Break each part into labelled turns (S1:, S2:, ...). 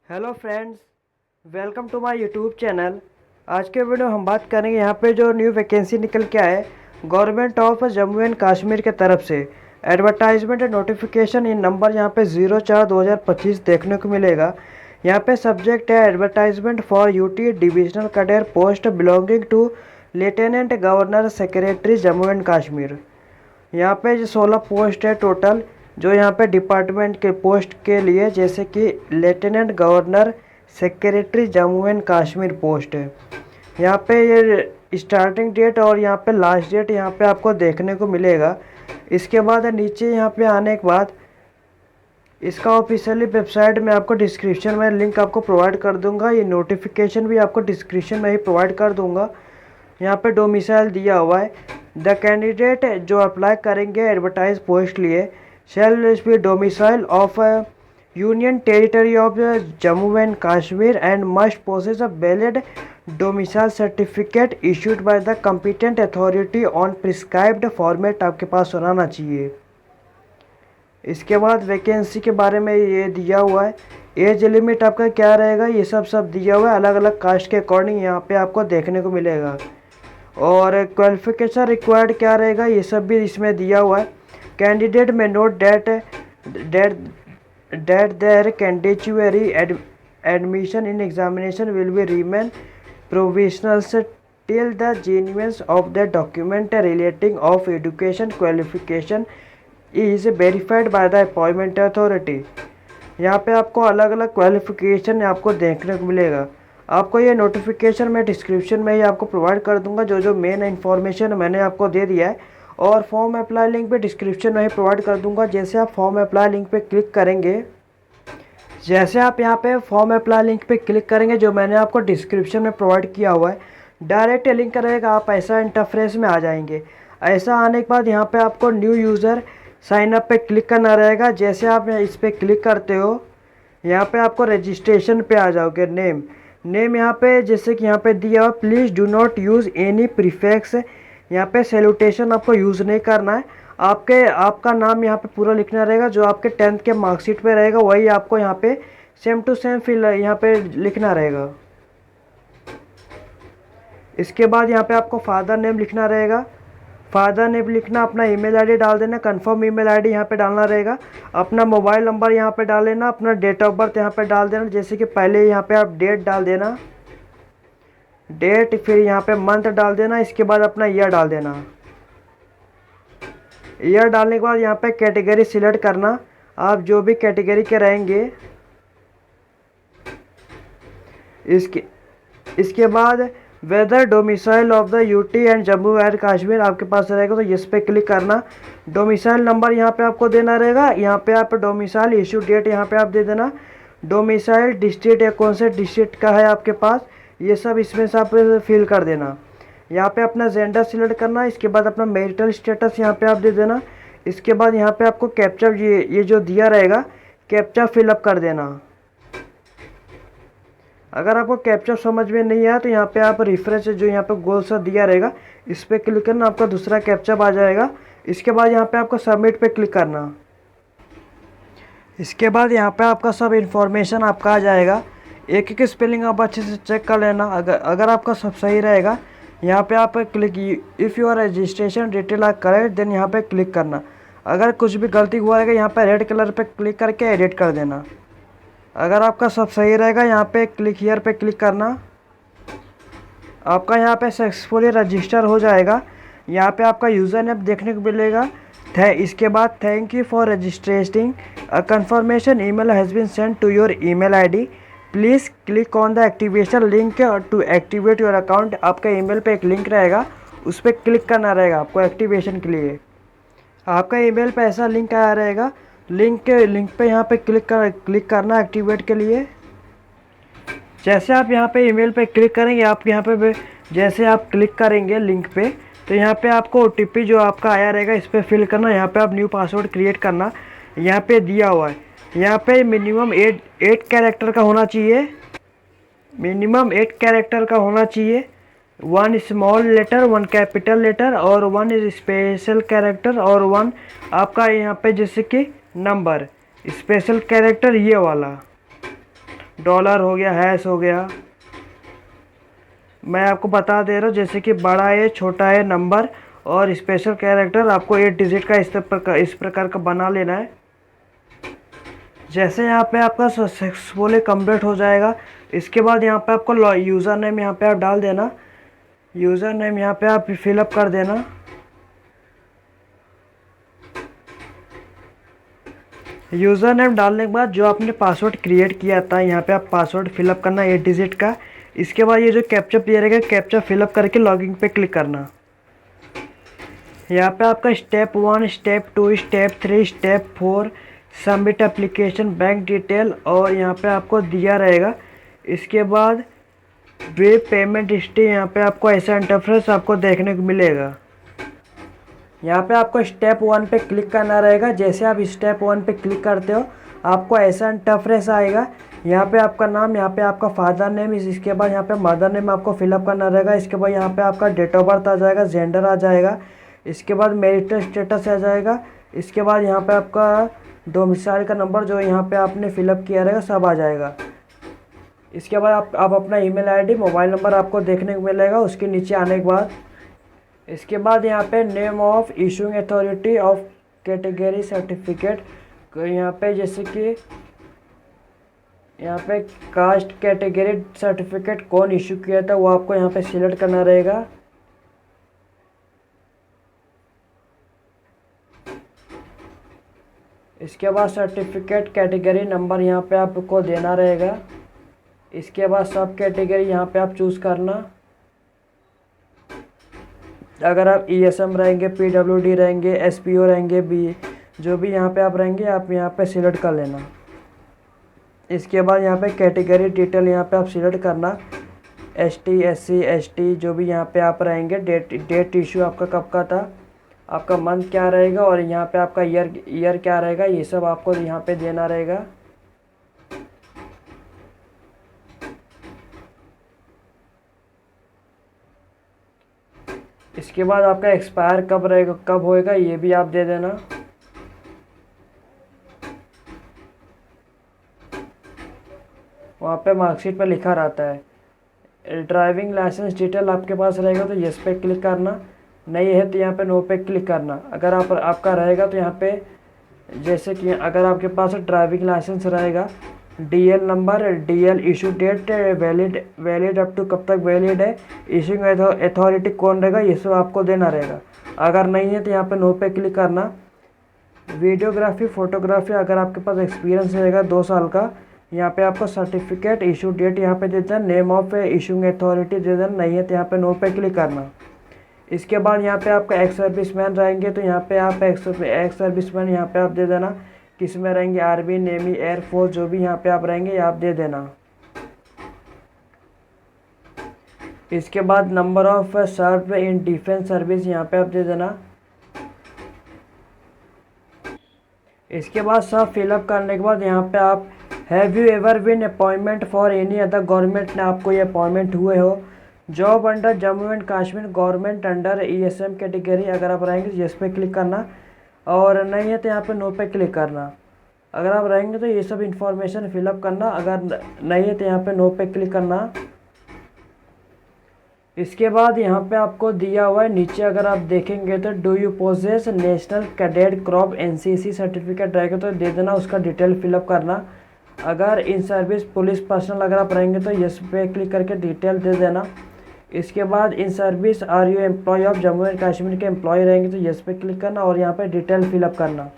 S1: Hello friends, welcome to my YouTube channel. आज के video हम बात करेंगे यहाँ पे जो न्यू वैकेंसी निकल के आए government of Jammu and Kashmir के तरफ से। Advertisement and notification in number यहाँ पे 04/2025 देखने को मिलेगा। यहाँ पे सब्जेक्ट है advertisement for UT divisional cadre post belonging to lieutenant governor secretary Jammu and Kashmir. यहाँ पे जो 16 पोस्ट है टोटल, जो यहाँ पे डिपार्टमेंट के पोस्ट के लिए, जैसे कि lieutenant governor secretary Jammu and Kashmir post है। यहाँ पे ये स्टार्टिंग डेट और यहाँ पे लास्ट डेट यहाँ पे आपको देखने को मिलेगा। इसके बाद नीचे यहाँ पे आने के बाद इसका ऑफिशियली वेबसाइट में आपको डिस्क्रिप्शन में लिंक आपको प्रोवाइड कर दूंगा। ये नोटिफिकेशन भी आपको डिस्क्रिप्शन में ही प्रोवाइड कर दूंगा। यहाँ पे डोमिसाइल दिया हुआ है। द कैंडिडेट जो अप्लाई करेंगे एडवर्टाइज पोस्ट लिए shall be domicile of union territory of Jammu and Kashmir and must possess a valid domicile certificate issued by the competent authority on prescribed format आपके पास होना चाहिए। इसके बाद वैकेंसी के बारे में ये दिया हुआ है। एज लिमिट आपका क्या रहेगा, ये सब दिया हुआ है। अलग अलग कास्ट के अकॉर्डिंग यहाँ पे आपको देखने को मिलेगा। और क्वालिफिकेशन रिक्वायर्ड क्या रहेगा, ये सब भी इसमें दिया हुआ है। Candidate may note that their candidature admission in examination will be remain provisional till the genuineness of the document relating of education qualification is verified by the appointment authority। यहाँ पे आपको अलग अलग क्वालिफिकेशन आपको देखने को मिलेगा। आपको ये नोटिफिकेशन मैं डिस्क्रिप्शन में ही आपको प्रोवाइड कर दूंगा। जो मेन इन्फॉर्मेशन मैंने आपको दे दिया है, और फॉर्म अप्लाई लिंक पे डिस्क्रिप्शन में ही प्रोवाइड कर दूंगा। जैसे आप फॉर्म अप्लाई लिंक पे क्लिक करेंगे, जैसे आप यहाँ पे फॉर्म अप्लाई लिंक पे क्लिक करेंगे जो मैंने आपको डिस्क्रिप्शन में प्रोवाइड किया हुआ है, डायरेक्ट लिंक रहेगा, आप ऐसा इंटरफेस में आ जाएंगे। ऐसा आने के बाद यहाँ पे आपको न्यू यूज़र साइन अप पे क्लिक करना रहेगा। जैसे आप इस पर क्लिक करते हो, यहाँ पे आपको रजिस्ट्रेशन पे आ जाओगे। नेम यहाँ पे जैसे कि यहाँ पे दिया हुआ, please do not use any prefix. यहाँ पे सैल्यूटेशन आपको यूज़ नहीं करना है। आपका नाम यहाँ पे पूरा लिखना रहेगा, जो आपके 10th के मार्कशीट पे रहेगा वही आपको यहाँ पे सेम टू सेम फिल यहाँ पे लिखना रहेगा। इसके बाद यहाँ पे आपको फादर नेम लिखना रहेगा। फादर नेम लिखना, अपना ईमेल आईडी डाल देना, कंफर्म ईमेल आईडी यहाँ पे डालना रहेगा। अपना मोबाइल नंबर यहाँ पे डाल लेना, अपना डेट ऑफ बर्थ यहाँ पे डाल देना। जैसे कि पहले यहाँ पे आप डेट डाल देना, डेट, फिर यहाँ पे मंथ डाल देना। इसके बाद अपना ईयर डाल देना। ईयर डालने के बाद यहाँ पे कैटेगरी सिलेक्ट करना, आप जो भी कैटेगरी के रहेंगे। इसके बाद whether domicile of the UT and Jammu and Kashmir आपके पास रहेगा, तो इस पे क्लिक करना। डोमिसाइल नंबर यहाँ पे आपको देना रहेगा। यहाँ पे आप डोमिसाइल इशू डेट यहाँ पे आप दे देना। डोमिसाइल डिस्ट्रिक्ट या कौन से डिस्ट्रिक्ट का है आपके पास, ये सब इसमें से आप फिल कर देना। यहाँ पे अपना जेंडर सिलेक्ट करना। इसके बाद अपना मैरिटल स्टेटस यहाँ पे आप दे देना। इसके बाद यहाँ पे आपको कैप्चा ये जो दिया रहेगा, कैप्चा फिलअप कर देना। अगर आपको कैप्चा समझ में नहीं आया तो यहाँ पे आप रिफ्रेश जो यहाँ पे गोल सा दिया रहेगा, इस पर क्लिक करना, आपका दूसरा कैप्चा आ जाएगा। इसके बाद यहाँ पे आपको सबमिट पे क्लिक करना। इसके बाद यहाँ पे आपका सब इन्फॉर्मेशन आपका आ जाएगा। एक एक स्पेलिंग आप अच्छे से चेक कर लेना। अगर आपका सब सही रहेगा, यहाँ पे आप click, if your registration detail are correct then यहाँ पे क्लिक करना। अगर कुछ भी गलती हुआ रहेगा, यहाँ पे रेड कलर पे क्लिक करके एडिट कर देना। अगर आपका सब सही रहेगा, यहाँ पे क्लिक हियर पे क्लिक करना। आपका यहाँ पे सक्सेसफुली रजिस्टर हो जाएगा। यहाँ पे आपका यूज़र नेम देखने को मिलेगा। इसके बाद thank you for registering, a confirmation email has been send to your email ID, please click on the activation link to activate your account. आपका ईमेल पे एक लिंक रहेगा, उस पर क्लिक करना रहेगा आपको एक्टिवेशन के लिए। आपका ईमेल पे ऐसा लिंक आया रहेगा, लिंक पे यहाँ पे क्लिक करना एक्टिवेट के लिए। जैसे आप यहाँ पे ईमेल पे क्लिक करेंगे, आप यहाँ पे जैसे आप क्लिक करेंगे लिंक पे, तो यहाँ पे आपको OTP जो आपका आया रहेगा इस पर फिल करना। यहाँ पे आप न्यू पासवर्ड क्रिएट करना, यहाँ पे दिया हुआ है। यहाँ पे मिनिमम 8 कैरेक्टर का होना चाहिए, मिनिमम 8 कैरेक्टर का होना चाहिए। 1 स्मॉल लेटर, 1 कैपिटल लेटर और 1 स्पेशल कैरेक्टर और 1 आपका यहाँ पे जैसे कि नंबर स्पेशल कैरेक्टर ये वाला। डॉलर हो गया, हैश हो गया। मैं आपको बता दे रहा हूँ, जैसे कि बड़ा है, छोटा है, नंबर और स्पेशल कैरेक्टर आपको 8 डिजिट का इस प्रकार का बना लेना है। जैसे यहाँ पे आपका सक्सेसफुली कंप्लीट हो जाएगा, इसके बाद यहाँ पे आपको यूज़र नेम यहाँ पे आप डाल देना। यूज़र नेम यहाँ पे आप फिलअप कर देना। यूज़र नेम डालने के बाद जो आपने पासवर्ड क्रिएट किया था, यहाँ पे आप पासवर्ड फिलअप करना 8 डिजिट का। इसके बाद ये जो कैप्चा क्लियर है, कैप्चा फिलअप करके लॉगिन पे क्लिक करना। यहाँ पे आपका step 1, step 2, step 3, step 4 submit application, bank detail और यहाँ पे आपको दिया रहेगा। इसके बाद वे पेमेंट हिस्ट्री, यहाँ पे आपको ऐसा इंटरफेस आपको देखने को मिलेगा। यहाँ पे आपको स्टेप 1 पे क्लिक करना रहेगा। जैसे आप स्टेप 1 पे क्लिक करते हो, आपको ऐसा इंटरफेस आएगा। यहाँ पे आपका नाम, यहाँ पे आपका फादर नेम, इसके बाद यहाँ पे मदर नेम आपको फिलअप करना रहेगा। इसके बाद यहाँ पे आपका डेट ऑफ बर्थ आ जाएगा, जेंडर आ जाएगा। इसके बाद मैरिटल स्टेटस आ जाएगा। इसके बाद यहाँ पे आपका डोमिसाइल का नंबर जो यहाँ पे आपने फिलअप किया रहेगा सब आ जाएगा। इसके बाद आप अपना ईमेल आईडी, मोबाइल नंबर आपको देखने को मिलेगा उसके नीचे आने के बाद। इसके बाद यहाँ पे name of issuing authority of category certificate, यहाँ पे जैसे कि यहाँ पे कास्ट कैटेगरी सर्टिफिकेट कौन इशू किया था वो आपको यहाँ पे सिलेक्ट करना रहेगा। इसके बाद सर्टिफिकेट कैटेगरी नंबर यहाँ पे आपको देना रहेगा। इसके बाद सब कैटेगरी यहाँ पे आप चूज़ करना। अगर आप ईएसएम रहेंगे, पीडब्ल्यूडी रहेंगे, एसपीओ रहेंगे, बी जो भी यहाँ पे आप रहेंगे, आप यहाँ पे सिलेक्ट कर लेना। इसके बाद यहाँ पे कैटेगरी डिटेल यहाँ पे आप सिलेक्ट करना। एसटी, एससी, एसटी जो भी यहाँ पे आप रहेंगे, डेट इशू आपका कब का था, आपका मंथ क्या रहेगा और यहाँ पे आपका ईयर क्या रहेगा, ये सब आपको यहाँ पे देना रहेगा। इसके बाद आपका एक्सपायर कब रहेगा, कब होएगा, ये भी आप दे देना। वहाँ पे मार्कशीट पे लिखा रहता है। ड्राइविंग लाइसेंस डिटेल आपके पास रहेगा तो यस पे क्लिक करना, नहीं है तो यहाँ पे नो पे क्लिक करना। अगर आपका रहेगा तो यहाँ पे जैसे कि अगर आपके पास ड्राइविंग लाइसेंस रहेगा, DL number, DL issue date, valid up to कब तक वैलिड है, इशूइंग अथॉरिटी कौन रहेगा, ये सब आपको देना रहेगा। अगर नहीं है तो यहाँ पे नो पे क्लिक करना। वीडियोग्राफी, फोटोग्राफी अगर आपके पास एक्सपीरियंस रहेगा 2 साल का, यहाँ पे आपको सर्टिफिकेट इशू डेट यहाँ पे दे देना, नेम ऑफ इशूइंग अथॉरिटी दे देना, नहीं है तो यहाँ पे नो पे क्लिक करना। इसके बाद यहाँ पे आपका एक्स सर्विसमैन रहेंगे तो यहाँ पे आप एक्स सर्विसमैन यहाँ पे आप दे देना। किस में रहेंगे, आर्मी, नेवी, एयरफोर्स जो भी यहाँ पे आप रहेंगे आप दे देना। इसके बाद number of serve in defence service यहाँ पे आप दे देना। इसके बाद सब फिलअप करने के बाद यहाँ पे आप have you ever been appointment for any other government ने आपको ये अपॉइंटमेंट हुए हो, job under Jammu and Kashmir government under ESM category, अगर आप रहेंगे तो इस पे क्लिक करना और नहीं है तो यहाँ पे नो पे क्लिक करना। अगर आप रहेंगे तो ये सब इंफॉर्मेशन फिलअप करना, अगर नहीं है तो यहाँ पे नो पे क्लिक करना। इसके बाद यहाँ पे आपको दिया हुआ है नीचे, अगर आप देखेंगे तो do you possess national cadet crop NCC certificate रहेगा तो दे देना, उसका डिटेल फिलअप करना। अगर इन सर्विस पुलिस पर्सनल अगर आप रहेंगे तो यस पे क्लिक करके डिटेल दे देना। इसके बाद in service are you employ of Jammu and Kashmir के एम्प्लॉय रहेंगे तो यस पे क्लिक करना और यहाँ पे डिटेल फिलअप करना,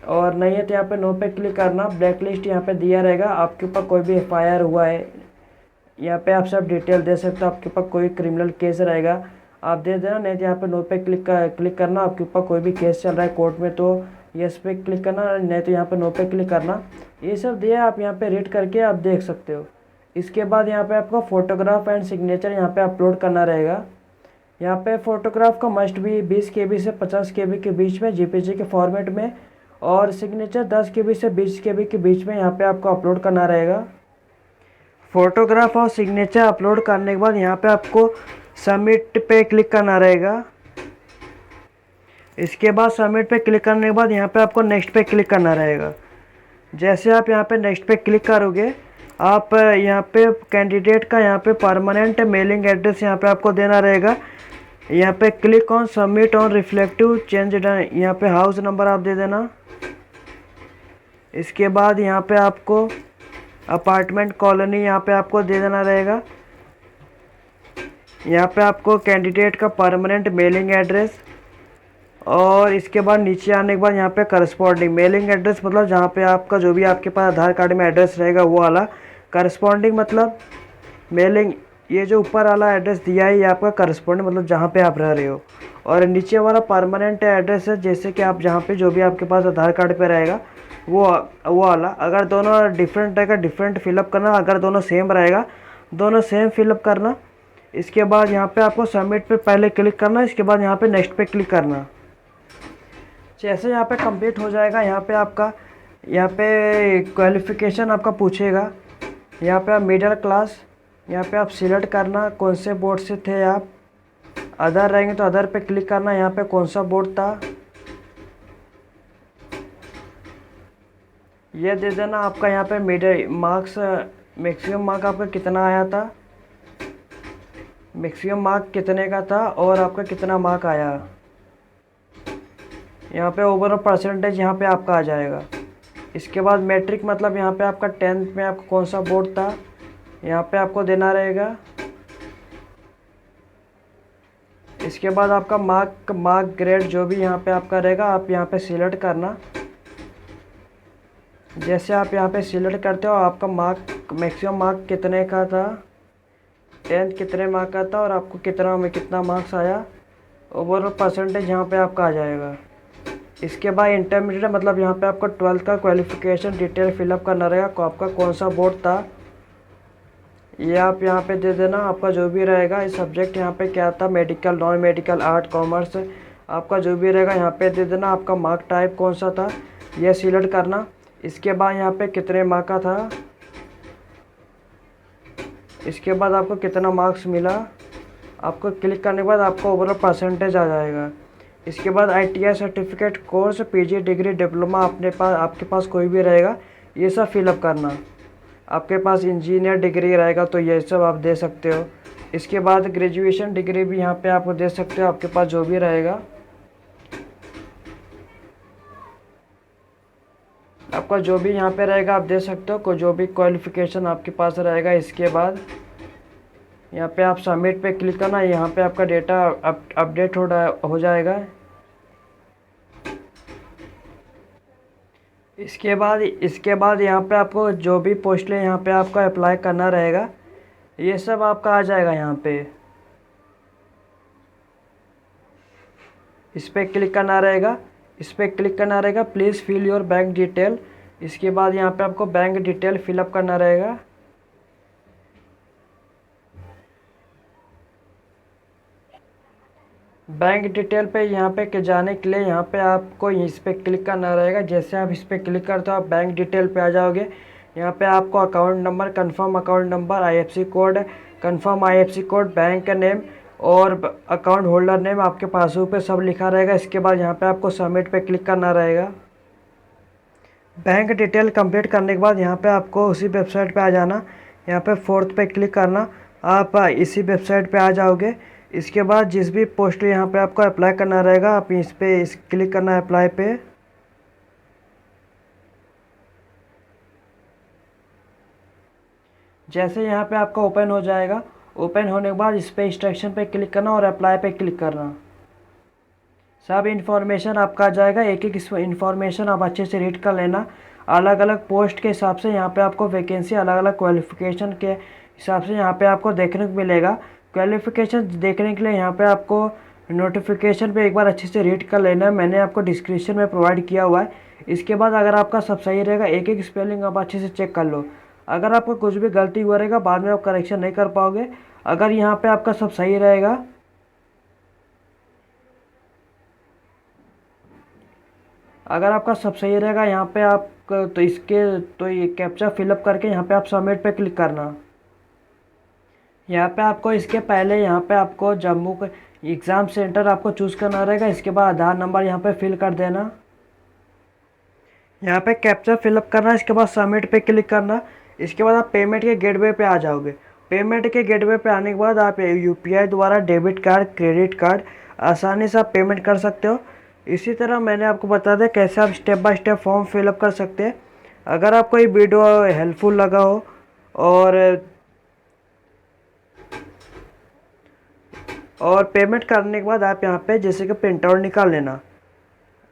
S1: और नहीं है तो यहाँ पे नो पे क्लिक करना। ब्लैक लिस्ट यहाँ पे दिया रहेगा, आपके ऊपर कोई भी एफआईआर हुआ है यहाँ पे आप सब डिटेल दे सकते हो, आपके ऊपर कोई क्रिमिनल केस रहेगा आप दे देना, नहीं तो यहाँ पे नो पे क्लिक करना। आपके ऊपर कोई भी केस चल रहा है कोर्ट में तो यस पे क्लिक करना, नहीं तो यहाँ पे नो पे क्लिक करना। ये सब दिया आप यहाँ पे रीड करके आप देख सकते हो। इसके बाद यहाँ पे आपको फ़ोटोग्राफ एंड सिग्नेचर यहाँ पे अपलोड करना रहेगा। यहाँ पे फ़ोटोग्राफ का मस्ट भी 20 KB से 50 KB के बीच में जेपीजी के फॉर्मेट में, और सिग्नेचर 10 KB से 20 KB के बीच में यहाँ पे आपको अपलोड करना रहेगा। फ़ोटोग्राफ और सिग्नेचर अपलोड करने के बाद यहाँ पे आपको सबमिट पे क्लिक करना रहेगा। इसके बाद सबमिट पे क्लिक करने के बाद यहाँ पे आपको नेक्स्ट पे क्लिक करना रहेगा। जैसे आप यहाँ पे नेक्स्ट पे क्लिक करोगे, आप यहाँ पे कैंडिडेट का यहाँ पे परमानेंट मेलिंग एड्रेस यहाँ पे आपको देना रहेगा। यहाँ पे click on submit on reflective change, यहाँ पे हाउस नंबर आप दे देना। इसके बाद यहाँ पे आपको अपार्टमेंट कॉलोनी यहाँ पे आपको दे देना रहेगा। यहाँ पे आपको कैंडिडेट का परमानेंट मेलिंग एड्रेस, और इसके बाद नीचे आने के बाद यहाँ पे करस्पॉन्डिंग मेलिंग एड्रेस, मतलब जहाँ पे आपका जो भी आपके पास आधार कार्ड में एड्रेस रहेगा वो वाला। करस्पॉन्डिंग मतलब मेलिंग, ये जो ऊपर वाला एड्रेस दिया है ये आपका करस्पॉन्डिंग मतलब जहाँ पे आप रह रहे हो। और नीचे वाला परमानेंट एड्रेस है, जैसे कि आप जहाँ पे जो भी आपके पास आधार कार्ड पे रहेगा वो वाला। अगर दोनों डिफरेंट रहेगा डिफरेंट फिलअप करना, अगर दोनों सेम रहेगा दोनों सेम फिलअप करना। इसके बाद यहाँ पे आपको सबमिट पे पहले क्लिक करना, इसके बाद यहाँ पे नेक्स्ट पे क्लिक करना। जैसे यहाँ पे कंप्लीट हो जाएगा, यहाँ पे आपका यहाँ पे क्वालिफ़िकेशन आपका पूछेगा। यहाँ पे आप मिडिल क्लास, यहाँ पे आप सिलेक्ट करना कौन से बोर्ड से थे आप। अदर रहेंगे तो अदर पे क्लिक करना, यहाँ पे कौन सा बोर्ड था ये दे देना। आपका यहाँ पे मिडिल मार्क्स, मैक्सिमम मार्क आपका कितना आया था, मैक्सिमम मार्क कितने का था और आपका कितना मार्क आया। यहाँ पे ओवरऑल परसेंटेज यहाँ पे आपका आ जाएगा। इसके बाद मैट्रिक मतलब यहाँ पे आपका 10th में आपका कौन सा बोर्ड था यहाँ पे आपको देना रहेगा। इसके बाद आपका मार्क ग्रेड जो भी यहाँ पे आपका रहेगा आप यहाँ पे सिलेक्ट करना। जैसे आप यहाँ पे सिलेक्ट करते हो आपका मार्क मैक्सिमम मार्क कितने का था, 10th कितने मार्क का था और आपको कितना मार्क्स आया, ओवरऑल परसेंटेज यहाँ पे आपका आ जाएगा। इसके बाद इंटरमीडिएट मतलब यहाँ पे आपका 12th का क्वालिफ़िकेशन डिटेल फिलअप करना रहेगा, आपका कौन सा बोर्ड था ये आप यहाँ पे दे देना। आपका जो भी रहेगा इस सब्जेक्ट यहाँ पे क्या था, medical, non medical, art, commerce, आपका जो भी रहेगा यहाँ पे दे देना। आपका मार्क टाइप कौन सा था ये सिलेक्ट करना। इसके बाद यहाँ पे कितने मार्क का था, इसके बाद आपको कितना मार्क्स मिला, आपको क्लिक करने के बाद आपका ओवरऑल परसेंटेज आ जाएगा। इसके बाद ITI certificate course, PG degree, diploma आपके पास कोई भी रहेगा ये सब फिलअप करना। आपके पास इंजीनियर डिग्री रहेगा तो ये सब आप दे सकते हो। इसके बाद ग्रेजुएशन डिग्री भी यहाँ पे आपको दे सकते हो, आपके पास जो भी रहेगा। आपका जो भी यहाँ पे रहेगा आप दे सकते हो, जो भी क्वालिफ़िकेशन आपके पास रहेगा। इसके बाद यहाँ पे आप सबमिट पे क्लिक करना, यहाँ पे आपका डेटा अपडेट हो जाएगा। इसके बाद यहाँ पे आपको जो भी पोस्ट है यहाँ पे आपको अप्लाई करना रहेगा, ये सब आपका आ जाएगा। यहाँ पे इस पर क्लिक करना रहेगा, इस पर क्लिक करना रहेगा, please fill your bank detail. इसके बाद यहाँ पे आपको बैंक डिटेल फिलअप करना रहेगा। बैंक डिटेल पे यहाँ पे जाने के लिए यहाँ पे आपको इस पर क्लिक करना रहेगा। जैसे आप इस पर क्लिक करते हो आप बैंक डिटेल पे आ जाओगे। यहाँ पे आपको account number, confirm account number, IFSC code, confirm IFSC code, bank name और अकाउंट होल्डर नेम आपके पासबुक पे सब लिखा रहेगा। इसके बाद यहाँ पे आपको सबमिट पे क्लिक करना रहेगा। बैंक डिटेल कंप्लीट करने के बाद यहाँ पे आपको उसी वेबसाइट पे आ जाना। यहाँ पे 4th पे क्लिक करना, आप इसी वेबसाइट पे आ जाओगे। इसके बाद जिस भी पोस्ट यहाँ पे आपको अप्लाई करना रहेगा आप इस पे क्लिक करना है अप्लाई पे। जैसे यहाँ पे आपका ओपन हो जाएगा, ओपन होने के बाद इस पे इंस्ट्रक्शन पे क्लिक करना और अप्लाई पे क्लिक करना। सब इन्फॉर्मेशन आपका आ जाएगा, एक एक इन्फॉर्मेशन आप अच्छे से रीड कर लेना। अलग अलग पोस्ट के हिसाब से यहाँ पे आपको वैकेंसी, अलग अलग क्वालिफ़िकेशन के हिसाब से यहाँ पे आपको देखने को मिलेगा। क्वालिफ़िकेशन देखने के लिए यहाँ पे आपको नोटिफिकेशन पे एक बार अच्छे से रीड कर लेना है, मैंने आपको डिस्क्रिप्शन में प्रोवाइड किया हुआ है। इसके बाद अगर आपका सब सही रहेगा, एक एक स्पेलिंग आप अच्छे से चेक कर लो। अगर आपको कुछ भी गलती हुआ रहेगा बाद में आप करेक्शन नहीं कर पाओगे। अगर यहाँ पे आपका सब सही रहेगा, अगर आपका सब सही रहेगा यहाँ पे आप तो ये कैप्चा फिलअप करके यहाँ पे आप सबमिट पे क्लिक करना। यहाँ पे आपको इसके पहले यहाँ पे आपको जम्मू का एग्ज़ाम सेंटर आपको चूज़ करना रहेगा। इसके बाद आधार नंबर यहाँ पे फिल कर देना। यहाँ पे कैप्चा फिलअप करना, इसके बाद सबमिट पे क्लिक करना। इसके बाद आप पेमेंट के गेटवे पे आ जाओगे। पेमेंट के गेटवे पे आने के बाद आप यूपीआई द्वारा डेबिट कार्ड, क्रेडिट कार्ड आसानी से आप पेमेंट कर सकते हो। इसी तरह मैंने आपको बता दिया कैसे आप step by step form fill up कर सकते हैं। अगर आपको ये वीडियो हेल्पफुल लगा हो और पेमेंट करने के बाद आप यहाँ पे जैसे कि प्रिंट आउट निकाल लेना।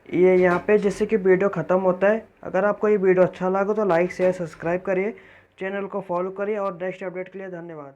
S1: ये यहाँ पे जैसे कि वीडियो ख़त्म होता है। अगर आपको ये वीडियो अच्छा लगा तो लाइक शेयर सब्सक्राइब करिए, चैनल को फॉलो करिए और नेक्स्ट अपडेट के लिए धन्यवाद।